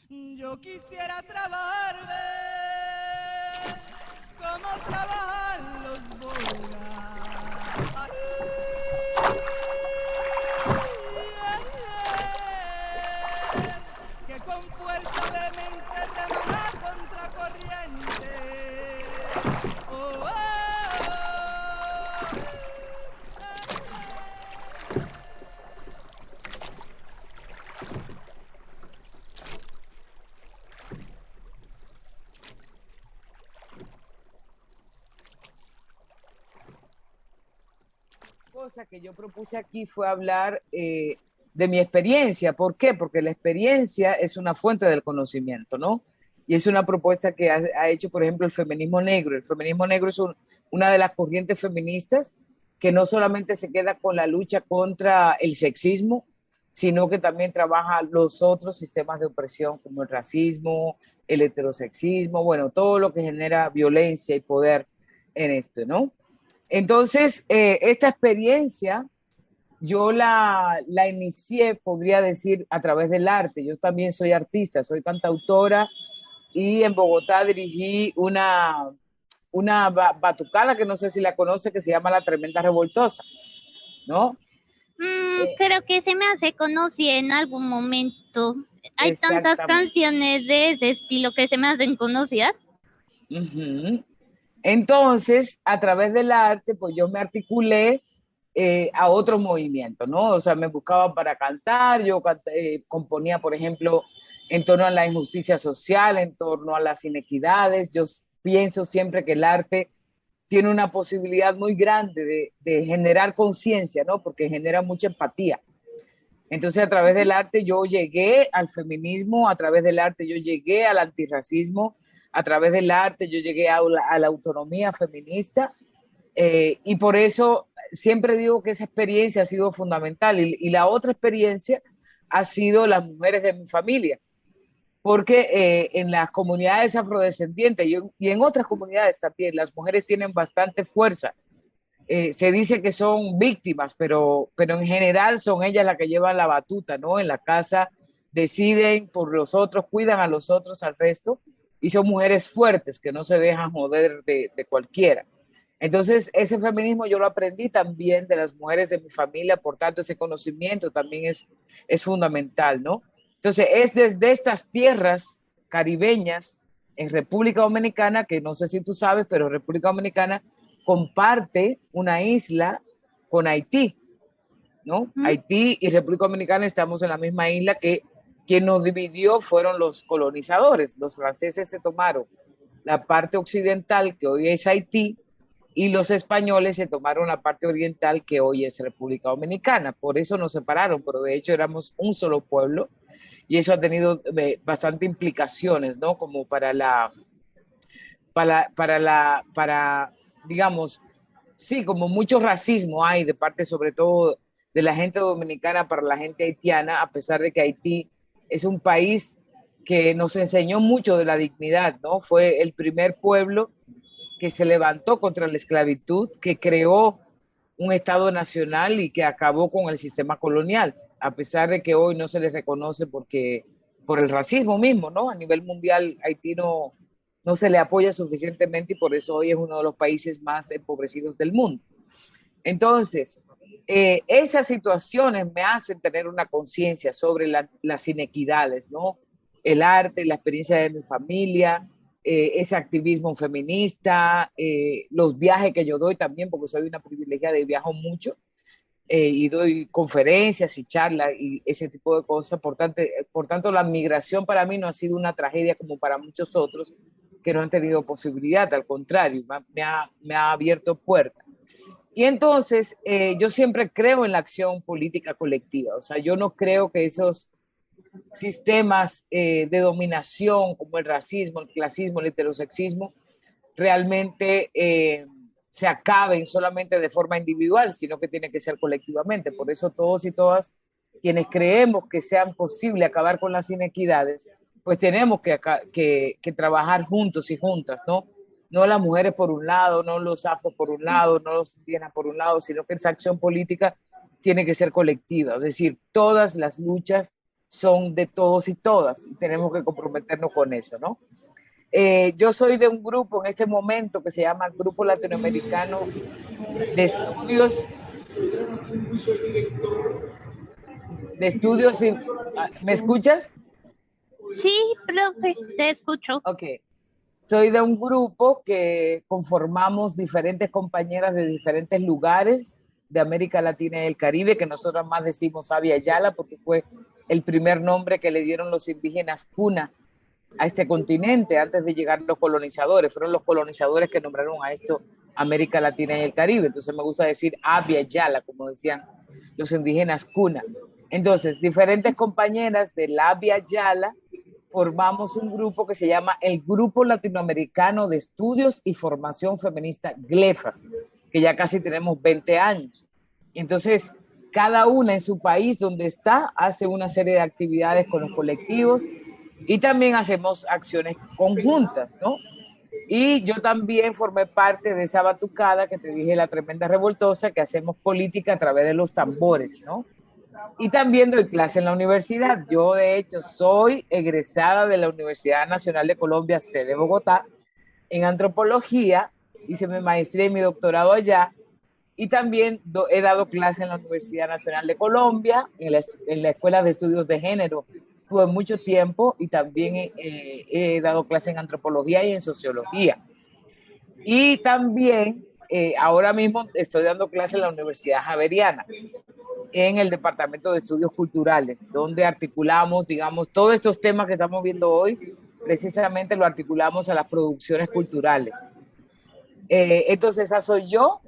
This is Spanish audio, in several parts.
Yo quisiera trabajar, ve, como trabajan los bogas. Ay, que con fuerza de mente remar contra corriente. Oh, oh, Cosa que yo propuse aquí fue hablar de mi experiencia. ¿Por qué? Porque la experiencia es una fuente del conocimiento, ¿no? Y es una propuesta que ha hecho, por ejemplo, el feminismo negro. El feminismo negro es una de las corrientes feministas que no solamente se queda con la lucha contra el sexismo, sino que también trabaja los otros sistemas de opresión como el racismo, el heterosexismo, bueno, todo lo que genera violencia y poder en esto, ¿no? Entonces, esta experiencia yo la inicié, podría decir, a través del arte. Yo también soy artista, soy cantautora y en Bogotá dirigí una batucada que no sé si la conoce, que se llama La Tremenda Revoltosa, ¿no? Eh, Creo que se me hace conocida en algún momento. Hay tantas exactamente. canciones de ese estilo que se me hacen conocidas. Ujú. Entonces, a través del arte, pues yo me articulé a otros movimientos, ¿no? O sea, me buscaba para cantar, yo componía, por ejemplo, en torno a la injusticia social, en torno a las inequidades. Yo pienso siempre que el arte tiene una posibilidad muy grande de generar conciencia, ¿no? Porque genera mucha empatía. Entonces, a través del arte yo llegué al feminismo, a través del arte yo llegué al antirracismo, a través del arte yo llegué a la autonomía feminista, y por eso siempre digo que esa experiencia ha sido fundamental. Y la otra experiencia ha sido las mujeres de mi familia, porque en las comunidades afrodescendientes y en otras comunidades también las mujeres tienen bastante fuerza. Se dice que son víctimas, pero en general son ellas las que llevan la batuta, ¿no? En la casa deciden por los otros, cuidan a los otros, al resto, y son mujeres fuertes que no se dejan joder de cualquiera. Entonces, ese feminismo yo lo aprendí también de las mujeres de mi familia, por tanto, ese conocimiento también es fundamental, ¿no? Entonces, es desde estas tierras caribeñas en República Dominicana, que no sé si tú sabes, pero República Dominicana comparte una isla con Haití, ¿no? ¿Mm? Haití y República Dominicana estamos en la misma isla que quien nos dividió fueron los colonizadores. Los franceses se tomaron la parte occidental, que hoy es Haití, y los españoles se tomaron la parte oriental, que hoy es República Dominicana. Por eso nos separaron, pero de hecho éramos un solo pueblo y eso ha tenido bastante implicaciones, ¿no? Como para, digamos, sí, como mucho racismo hay de parte sobre todo de la gente dominicana para la gente haitiana, a pesar de que Haití es un país que nos enseñó mucho de la dignidad, ¿no? Fue el primer pueblo que se levantó contra la esclavitud, que creó un Estado nacional y que acabó con el sistema colonial, a pesar de que hoy no se les reconoce por el racismo mismo, ¿no? A nivel mundial, Haití no se le apoya suficientemente y por eso hoy es uno de los países más empobrecidos del mundo. Entonces, esas situaciones me hacen tener una conciencia sobre las inequidades, ¿no? El arte, la experiencia de mi familia, ese activismo feminista, los viajes que yo doy también, porque soy una privilegiada y viajo mucho, y doy conferencias y charlas y ese tipo de cosas. Por tanto, la migración para mí no ha sido una tragedia como para muchos otros que no han tenido posibilidad, al contrario, me ha abierto puertas. Y entonces yo siempre creo en la acción política colectiva, o sea, yo no creo que esos sistemas de dominación como el racismo, el clasismo, el heterosexismo, realmente se acaben solamente de forma individual, sino que tiene que ser colectivamente. Por eso todos y todas quienes creemos que sean posible acabar con las inequidades, pues tenemos que trabajar juntos y juntas, ¿no? No las mujeres por un lado, no los afro por un lado, no los indígenas por un lado, sino que esa acción política tiene que ser colectiva, es decir, todas las luchas son de todos y todas, y tenemos que comprometernos con eso, ¿no? Yo soy de un grupo en este momento que se llama Grupo Latinoamericano de Estudios, ¿me escuchas? Sí, profe, te escucho. Ok. Soy de un grupo que conformamos diferentes compañeras de diferentes lugares de América Latina y el Caribe, que nosotros más decimos Abya Yala, porque fue el primer nombre que le dieron los indígenas cuna a este continente antes de llegar los colonizadores. Fueron los colonizadores que nombraron a esto América Latina y el Caribe. Entonces me gusta decir Abya Yala, como decían los indígenas cuna. Entonces, diferentes compañeras de la Abya Yala formamos un grupo que se llama el Grupo Latinoamericano de Estudios y Formación Feminista GLEFAS, que ya casi tenemos 20 años. Entonces, cada una en su país donde está hace una serie de actividades con los colectivos y también hacemos acciones conjuntas, ¿no? Y yo también formé parte de esa batucada que te dije, la tremenda revoltosa, que hacemos política a través de los tambores, ¿no? Y también doy clase en la universidad. Yo, de hecho, soy egresada de la Universidad Nacional de Colombia, sede Bogotá, en antropología. Hice mi maestría y mi doctorado allá. Y también he dado clase en la Universidad Nacional de Colombia, en la Escuela de Estudios de Género. Tuve mucho tiempo y también he dado clase en antropología y en sociología. Y también ahora mismo estoy dando clase en la Universidad Javeriana, en el Departamento de Estudios Culturales, donde articulamos, digamos, todos estos temas que estamos viendo hoy, precisamente lo articulamos a las producciones culturales. Entonces, esa soy yo.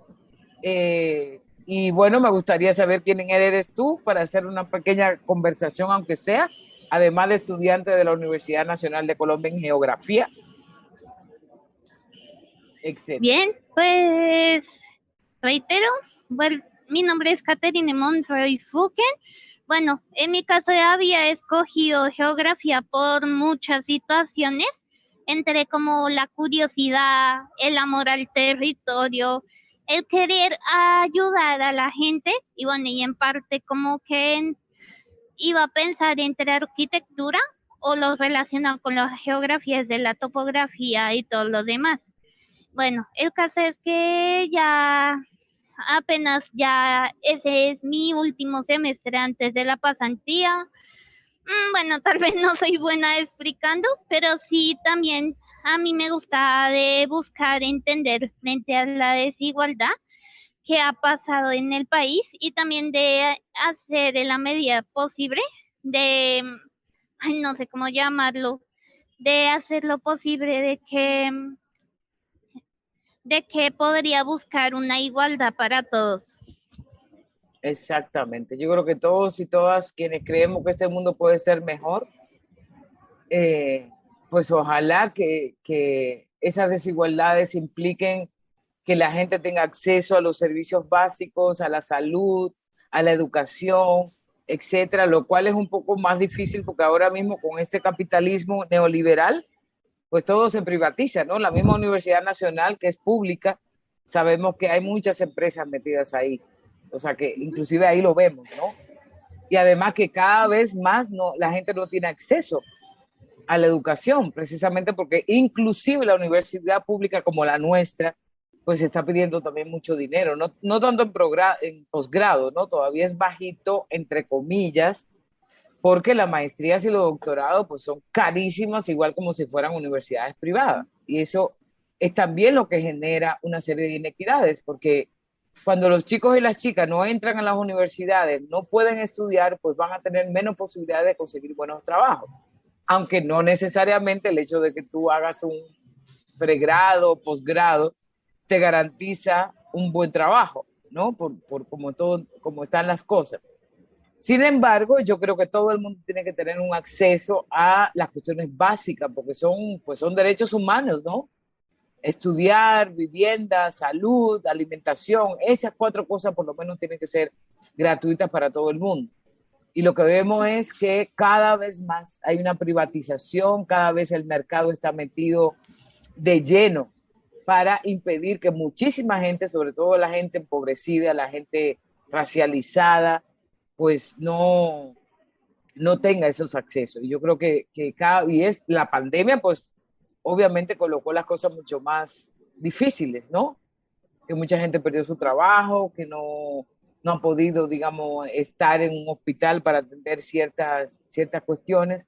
Y bueno, me gustaría saber quién eres tú para hacer una pequeña conversación, aunque sea, además de estudiante de la Universidad Nacional de Colombia en Geografía, etc. Bien, pues reitero, bueno, mi nombre es Catherine Monroy Fuquen. Bueno, en mi caso había escogido geografía por muchas situaciones, entre como la curiosidad, el amor al territorio, el querer ayudar a la gente, y bueno, y en parte como que iba a pensar entre arquitectura o lo relacionado con las geografías de la topografía y todo lo demás. Bueno, el caso es que ya apenas ya ese es mi último semestre antes de la pasantía. Bueno, tal vez no soy buena explicando, pero sí también a mí me gusta de buscar entender frente a la desigualdad que ha pasado en el país y también de hacer en la medida posible de, ay, no sé cómo llamarlo, de hacer lo posible de que podría buscar una igualdad para todos. Exactamente. Yo creo que todos y todas quienes creemos que este mundo puede ser mejor, pues ojalá que esas desigualdades impliquen que la gente tenga acceso a los servicios básicos, a la salud, a la educación, etcétera, lo cual es un poco más difícil porque ahora mismo con este capitalismo neoliberal, pues todo se privatiza, ¿no? La misma Universidad Nacional, que es pública, sabemos que hay muchas empresas metidas ahí, o sea que inclusive ahí lo vemos, ¿no? Y además que cada vez más la gente no tiene acceso a la educación, precisamente porque inclusive la universidad pública como la nuestra, pues está pidiendo también mucho dinero, no tanto en posgrado, ¿no? Todavía es bajito, entre comillas, porque las maestrías y los doctorados pues son carísimas, igual como si fueran universidades privadas. Y eso es también lo que genera una serie de inequidades, porque cuando los chicos y las chicas no entran a las universidades, no pueden estudiar, pues van a tener menos posibilidades de conseguir buenos trabajos. Aunque no necesariamente el hecho de que tú hagas un pregrado o posgrado te garantiza un buen trabajo, ¿no? Por como están las cosas. Sin embargo, yo creo que todo el mundo tiene que tener un acceso a las cuestiones básicas, porque son derechos humanos, ¿no? Estudiar, vivienda, salud, alimentación, esas cuatro cosas por lo menos tienen que ser gratuitas para todo el mundo. Y lo que vemos es que cada vez más hay una privatización, cada vez el mercado está metido de lleno para impedir que muchísima gente, sobre todo la gente empobrecida, la gente racializada, pues no no tenga esos accesos. Y yo creo que y es la pandemia, pues obviamente colocó las cosas mucho más difíciles, ¿no? Que mucha gente perdió su trabajo, que no han podido, digamos, estar en un hospital para atender ciertas cuestiones.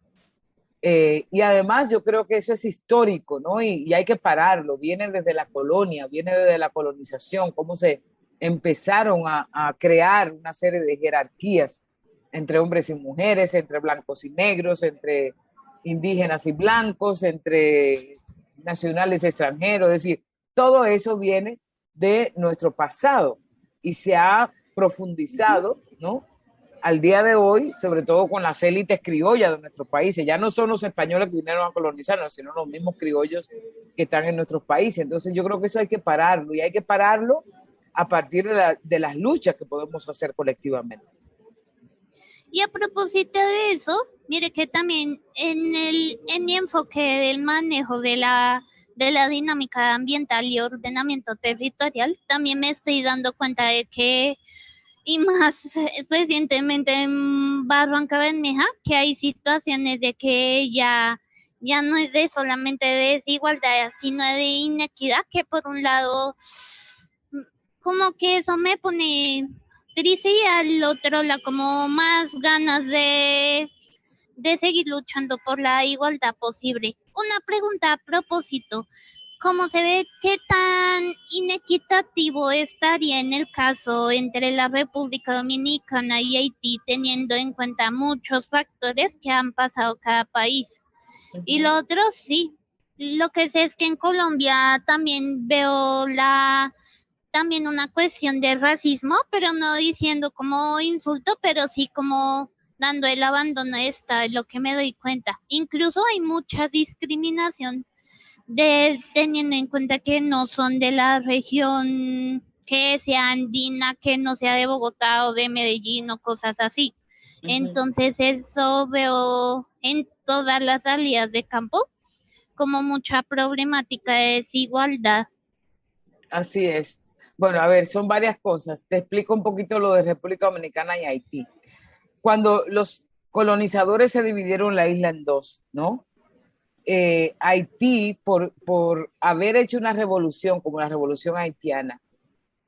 Y además yo creo que eso es histórico, ¿no? Y hay que pararlo, viene desde la colonia, viene desde la colonización, cómo se empezaron a crear una serie de jerarquías entre hombres y mujeres, entre blancos y negros, entre indígenas y blancos, entre nacionales y extranjeros, es decir, todo eso viene de nuestro pasado y se ha profundizado, ¿no? Al día de hoy, sobre todo con las élites criollas de nuestros países. Ya no son los españoles que vinieron a colonizarnos, sino los mismos criollos que están en nuestros países. Entonces yo creo que eso hay que pararlo, y hay que pararlo a partir de las luchas que podemos hacer colectivamente. Y a propósito de eso, mire que también en mi enfoque del manejo de la dinámica ambiental y ordenamiento territorial, también me estoy dando cuenta de que, y más recientemente en Barranca Bermeja, que hay situaciones de que ya no es de solamente de desigualdad, sino de inequidad, que por un lado, como que eso me pone triste, y al otro la como más ganas de seguir luchando por la igualdad posible. Una pregunta a propósito, ¿cómo se ve qué tan inequitativo estaría en el caso entre la República Dominicana y Haití, teniendo en cuenta muchos factores que han pasado cada país? Y lo otro, sí, lo que sé es que en Colombia también veo también una cuestión de racismo, pero no diciendo como insulto, pero sí como dando el abandono, esta es lo que me doy cuenta. Incluso hay mucha discriminación teniendo en cuenta que no son de la región que sea andina, que no sea de Bogotá o de Medellín o cosas así. Entonces eso veo en todas las salidas de campo como mucha problemática de desigualdad. Así es. Bueno, a ver, son varias cosas. Te explico un poquito lo de República Dominicana y Haití. Cuando los colonizadores se dividieron la isla en dos, ¿no? Haití, por haber hecho una revolución como la revolución haitiana,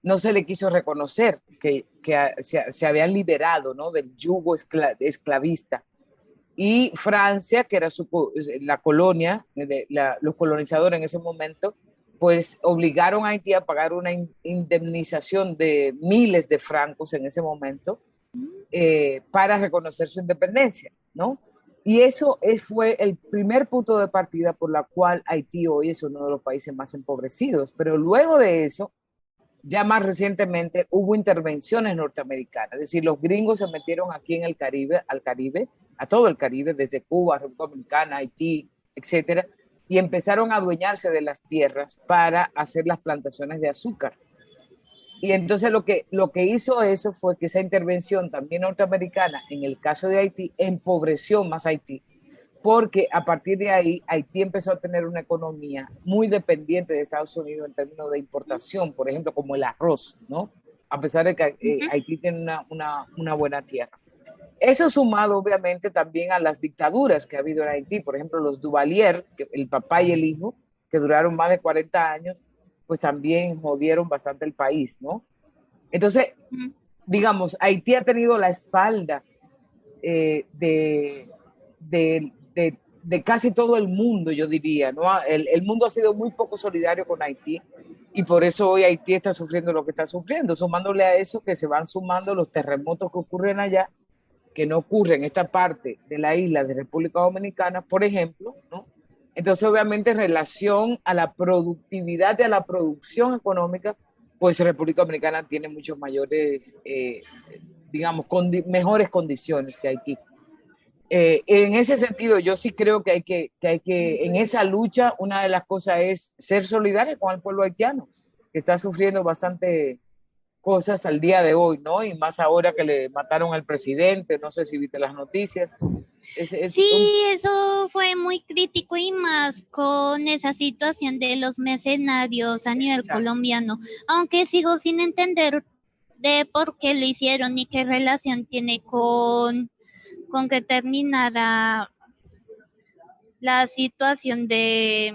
no se le quiso reconocer que se habían liberado, ¿no?, del yugo esclavista. Y Francia, que era la colonia, los colonizadores en ese momento, pues obligaron a Haití a pagar una indemnización de miles de francos en ese momento, para reconocer su independencia, ¿no? Y eso fue el primer punto de partida por la cual Haití hoy es uno de los países más empobrecidos. Pero luego de eso, ya más recientemente, hubo intervenciones norteamericanas. Es decir, los gringos se metieron aquí en el Caribe, a todo el Caribe, desde Cuba, República Dominicana, Haití, etcétera, y empezaron a adueñarse de las tierras para hacer las plantaciones de azúcar. Y entonces lo que hizo eso fue que esa intervención también norteamericana, en el caso de Haití, empobreció más a Haití, porque a partir de ahí Haití empezó a tener una economía muy dependiente de Estados Unidos en términos de importación, por ejemplo, como el arroz, ¿no? A pesar de que Haití tiene una buena tierra. Eso sumado obviamente también a las dictaduras que ha habido en Haití, por ejemplo, los Duvalier, el papá y el hijo, que duraron más de 40 años, pues también jodieron bastante el país, ¿no? Entonces, digamos, Haití ha tenido la espalda de casi todo el mundo, yo diría, ¿no? El mundo ha sido muy poco solidario con Haití, y por eso hoy Haití está sufriendo lo que está sufriendo, sumándole a eso que se van sumando los terremotos que ocurren allá, que no ocurren en esta parte de la isla de República Dominicana, por ejemplo, ¿no? Entonces, obviamente, en relación a la productividad y a la producción económica, pues República Dominicana tiene muchos mayores, digamos, mejores condiciones que Haití. En ese sentido, yo sí creo que hay que, en esa lucha, una de las cosas es ser solidaria con el pueblo haitiano, que está sufriendo bastante cosas al día de hoy, ¿no? Y más ahora que le mataron al presidente, no sé si viste las noticias. Sí, eso fue muy crítico, y más con esa situación de los mercenarios a nivel colombiano, aunque sigo sin entender de por qué lo hicieron y qué relación tiene con con que terminara la situación de,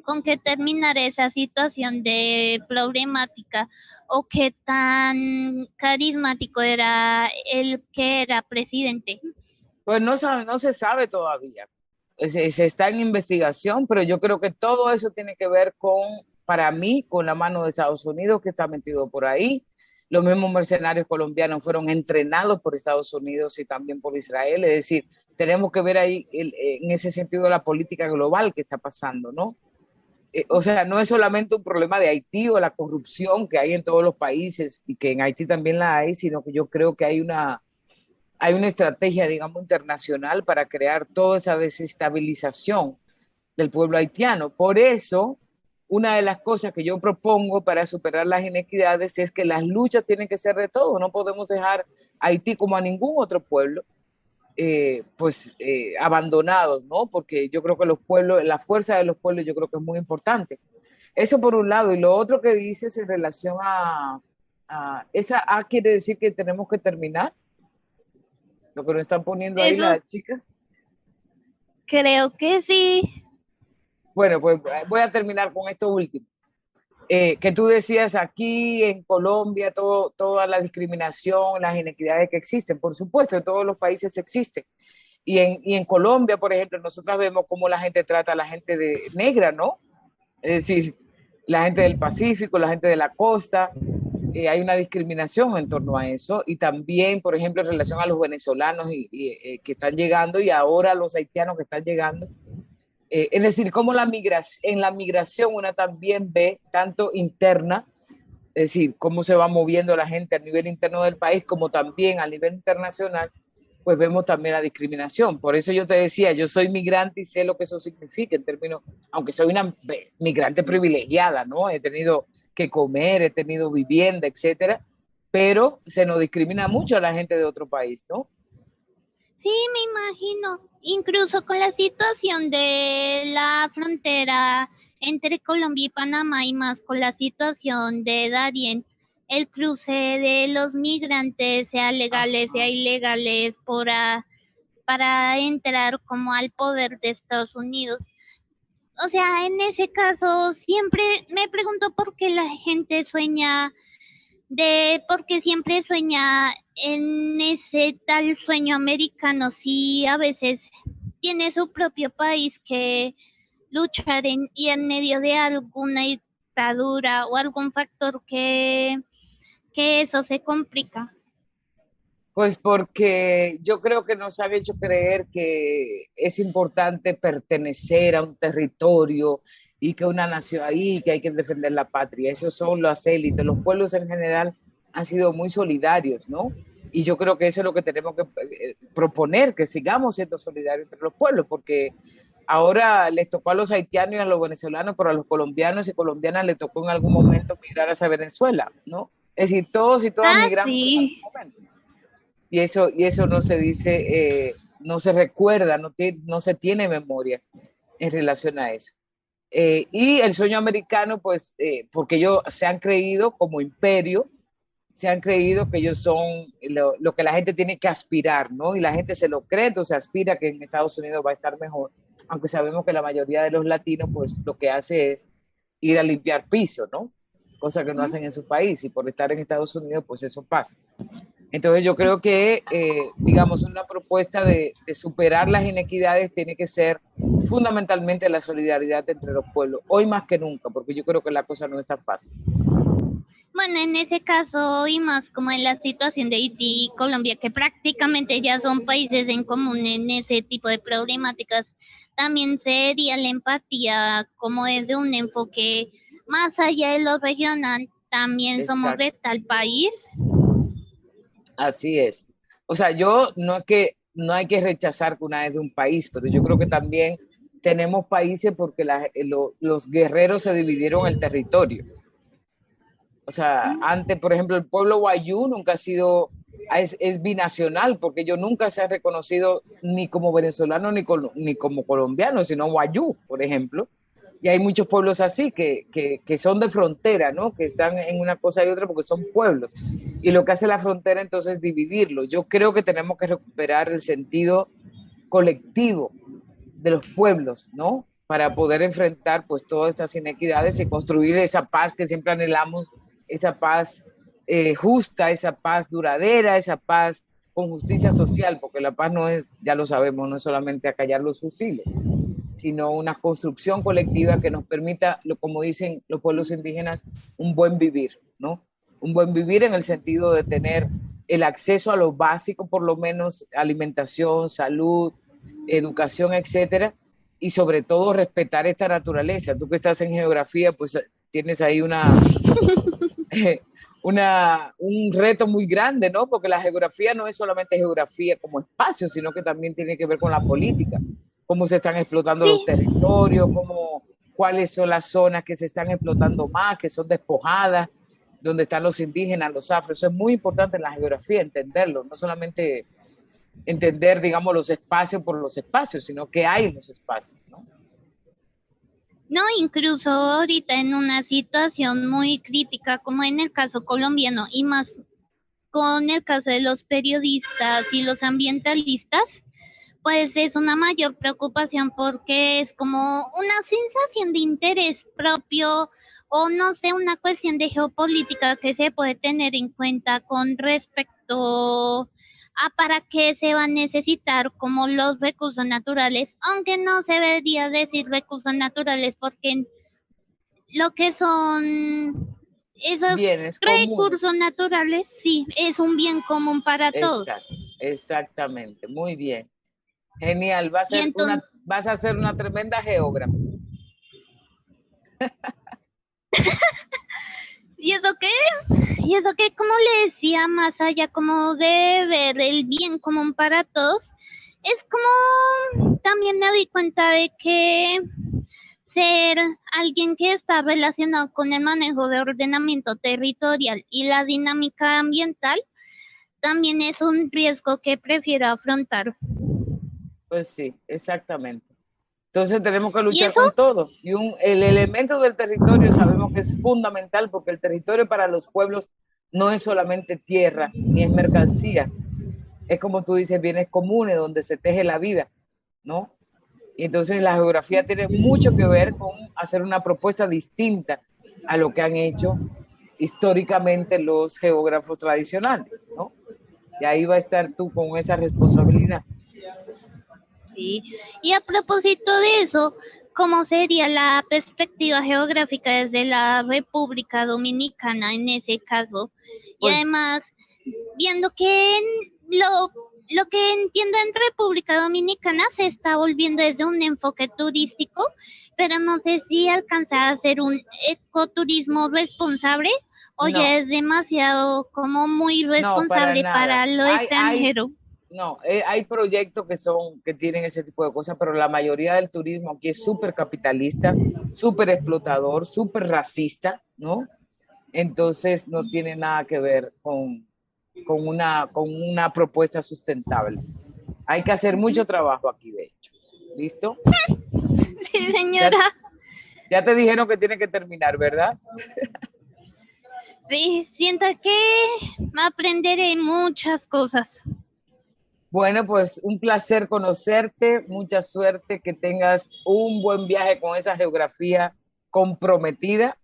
con que terminara esa situación de problemática, o qué tan carismático era el que era presidente. Pues no se sabe todavía. Se está en investigación, pero yo creo que todo eso tiene que ver con, para mí, con la mano de Estados Unidos que está metido por ahí. Los mismos mercenarios colombianos fueron entrenados por Estados Unidos y también por Israel. Es decir, tenemos que ver ahí en ese sentido la política global que está pasando, ¿no? O sea, no es solamente un problema de Haití o la corrupción que hay en todos los países y que en Haití también la hay, sino que yo creo que hay una estrategia, digamos, internacional para crear toda esa desestabilización del pueblo haitiano. Por eso, una de las cosas que yo propongo para superar las inequidades es que las luchas tienen que ser de todos. No podemos dejar a Haití como a ningún otro pueblo, abandonados, ¿no? Porque yo creo que los pueblos, la fuerza de los pueblos, yo creo que es muy importante. Eso por un lado. Y lo otro que dices en relación a esa A quiere decir que tenemos que terminar. Lo que nos están poniendo ahí Eso la chica. creo que sí. Bueno, pues voy a terminar con esto último. Que tú decías aquí en Colombia, toda la discriminación, las inequidades que existen. Por supuesto, en todos los países existen. Y en Colombia, por ejemplo, nosotros vemos cómo la gente trata a la gente negra, ¿no? Es decir, la gente del Pacífico, la gente de la costa. Hay una discriminación en torno a eso. Y también, por ejemplo, en relación a los venezolanos que están llegando y ahora los haitianos que están llegando. Es decir, cómo en la migración una también ve tanto interna, es decir, cómo se va moviendo la gente a nivel interno del país, como también a nivel internacional, pues vemos también la discriminación. Por eso yo te decía, yo soy migrante y sé lo que eso significa en términos, aunque soy una migrante privilegiada, ¿no? He tenido que comer, he tenido vivienda, etcétera, pero se nos discrimina mucho a la gente de otro país, ¿no? Sí, me imagino. Incluso con la situación de la frontera entre Colombia y Panamá, y más con la situación de Darién, el cruce de los migrantes, sea legales, sea ilegales, para entrar como al poder de Estados Unidos. O sea, en ese caso siempre me pregunto por qué la gente sueña porque siempre sueña en ese tal sueño americano, si a veces tiene su propio país que luchar y en medio de alguna dictadura o algún factor que eso se complica. Pues porque yo creo que nos han hecho creer que es importante pertenecer a un territorio y que una nación ahí, que hay que defender la patria. Esos son las élites. Los pueblos en general han sido muy solidarios, ¿no? Y yo creo que eso es lo que tenemos que proponer, que sigamos siendo solidarios entre los pueblos, porque ahora les tocó a los haitianos y a los venezolanos, pero a los colombianos y colombianas les tocó en algún momento migrar hacia Venezuela, ¿no? Es decir, todos y todas Ah, migramos en sí. algún momento. Y eso no se dice, no se recuerda, no se tiene memoria en relación a eso. Y el sueño americano, pues, porque ellos se han creído como imperio, se han creído que ellos son lo que la gente tiene que aspirar, ¿no? Y la gente se lo cree, entonces aspira que en Estados Unidos va a estar mejor, aunque sabemos que la mayoría de los latinos, pues, lo que hace es ir a limpiar piso, ¿no? Cosa que no hacen en su país, y por estar en Estados Unidos, pues eso pasa. Entonces yo creo que, digamos, una propuesta de superar las inequidades tiene que ser fundamentalmente la solidaridad entre los pueblos, hoy más que nunca, porque yo creo que la cosa no es tan fácil. Bueno, en ese caso y más como en la situación de Haití y Colombia, que prácticamente ya son países en común en ese tipo de problemáticas, también sería la empatía como desde un enfoque más allá de lo regional. También somos Exacto, de tal país. así es. O sea, no hay que rechazar que una es de un país, pero yo creo que también tenemos países porque los guerreros se dividieron el territorio. O sea, antes, por ejemplo, el pueblo wayú nunca ha sido, es binacional, porque ellos nunca se han reconocido ni como venezolano ni como colombiano, sino wayú, por ejemplo. Y hay muchos pueblos así que son de frontera, ¿no? Que están en una cosa y otra porque son pueblos. Y lo que hace la frontera entonces es dividirlo. Yo creo que tenemos que recuperar el sentido colectivo de los pueblos, ¿no? Para poder enfrentar pues todas estas inequidades y construir esa paz que siempre anhelamos, esa paz justa, esa paz duradera, esa paz con justicia social, porque la paz no es, ya lo sabemos, no es solamente acallar los fusiles, sino una construcción colectiva que nos permita, como dicen los pueblos indígenas, un buen vivir, ¿no? Un buen vivir en el sentido de tener el acceso a lo básico, por lo menos alimentación, salud, educación, etcétera, y sobre todo respetar esta naturaleza. Tú que estás en geografía, pues tienes ahí un reto muy grande, ¿no? Porque la geografía no es solamente geografía como espacio, sino que también tiene que ver con la política, cómo se están explotando los territorios, cuáles son las zonas que se están explotando más, que son despojadas, donde están los indígenas, los afros. Eso es muy importante en la geografía, entenderlo, no solamente entender, digamos, los espacios por los espacios, sino que hay en los espacios, ¿no? No, incluso ahorita en una situación muy crítica, como en el caso colombiano, y más con el caso de los periodistas y los ambientalistas, pues es una mayor preocupación porque es como una sensación de interés propio o no sé, una cuestión de geopolítica que se puede tener en cuenta con respecto a para qué se van a necesitar como los recursos naturales, aunque no se debería decir recursos naturales porque lo que son esos Bienes recursos comunes. naturales, sí, es un bien común para todos. Exactamente, muy bien. Genial, Y entonces, vas a ser una tremenda geógrafa. ¿y eso qué? Y eso que, como le decía, más allá como de ver el bien común para todos, es como también me doy cuenta de que ser alguien que está relacionado con el manejo de ordenamiento territorial y la dinámica ambiental también es un riesgo que prefiero afrontar. Pues sí, exactamente. Entonces tenemos que ¿Y luchar eso? con todo. Y el elemento del territorio sabemos que es fundamental porque el territorio para los pueblos no es solamente tierra ni es mercancía. Es como tú dices, bienes comunes donde se teje la vida, ¿no? Y entonces la geografía tiene mucho que ver con hacer una propuesta distinta a lo que han hecho históricamente los geógrafos tradicionales, ¿no? Y ahí va a estar tú con esa responsabilidad. Sí. Y a propósito de eso, ¿cómo sería la perspectiva geográfica desde la República Dominicana en ese caso? Y Pues además, viendo que lo que entiendo en República Dominicana se está volviendo desde un enfoque turístico, pero no sé si alcanza a hacer un ecoturismo responsable o ya no, es demasiado como muy no, para responsable nada. para lo extranjero. No, hay proyectos que tienen ese tipo de cosas, pero la mayoría del turismo aquí es súper capitalista, súper explotador, súper racista, ¿no? Entonces no tiene nada que ver con una propuesta sustentable. Hay que hacer mucho trabajo aquí, de hecho. ¿Listo? Sí, señora. Ya te dijeron que tiene que terminar, ¿verdad? Sí, siento que aprenderé muchas cosas. Bueno, pues un placer conocerte, mucha suerte, que tengas un buen viaje con esa geografía comprometida.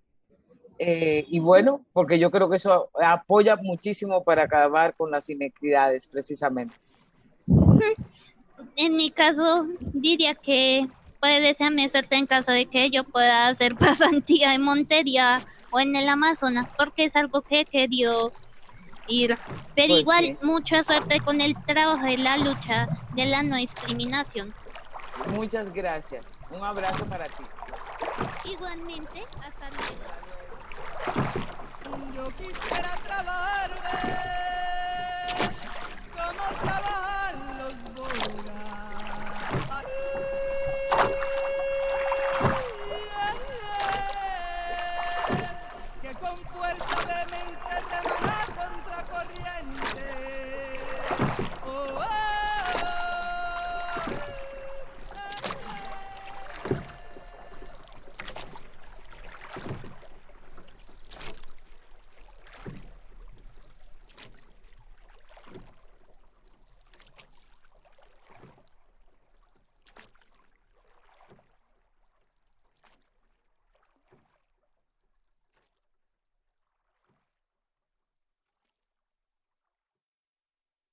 Y bueno, porque yo creo que eso apoya muchísimo para acabar con las inequidades, precisamente. En mi caso, diría que puede desearme suerte en caso de que yo pueda hacer pasantía en Montería o en el Amazonas, porque es algo que he querido ir. Pero Pues igual, sí, mucha suerte con el trabajo de la lucha de la no discriminación. muchas gracias. Un abrazo para ti. Igualmente, hasta luego. Yo quisiera trabajar, ver cómo trabajan los bogas.